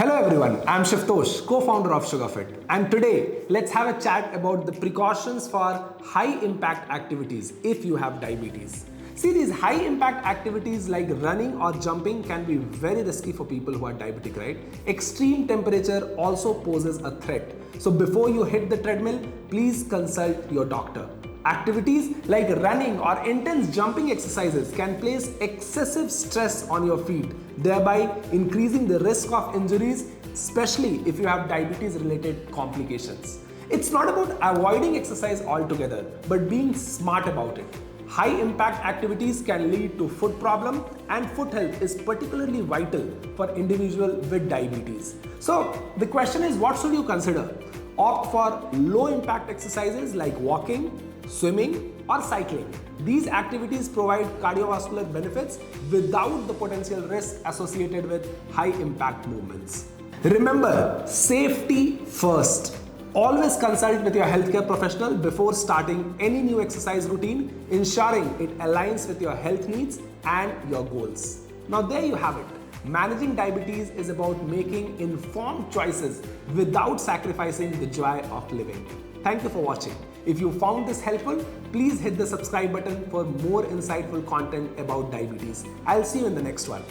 Hello everyone, I'm Shiftosh, co-founder of besugarfit, and today let's have a chat about the precautions for high impact activities if you have diabetes. See, these high impact activities like running or jumping can be very risky for people who are diabetic, right? Extreme temperature also poses a threat. So before you hit the treadmill, please consult your doctor. Activities like running or intense jumping exercises can place excessive stress on your feet, thereby increasing the risk of injuries, especially if you have diabetes related complications. It's not about avoiding exercise altogether, but being smart about it. High impact activities can lead to foot problem, and foot health is particularly vital for individuals with diabetes. So the question is, what should you consider? Opt for low impact exercises like walking, swimming or cycling. These activities provide cardiovascular benefits without the potential risk associated with high impact movements. Remember, safety first. Always consult with your healthcare professional before starting any new exercise routine, ensuring it aligns with your health needs and your goals. Now there you have it. Managing diabetes is about making informed choices without sacrificing the joy of living. Thank you for watching. If you found this helpful, please hit the subscribe button for more insightful content about diabetes. I'll see you in the next one.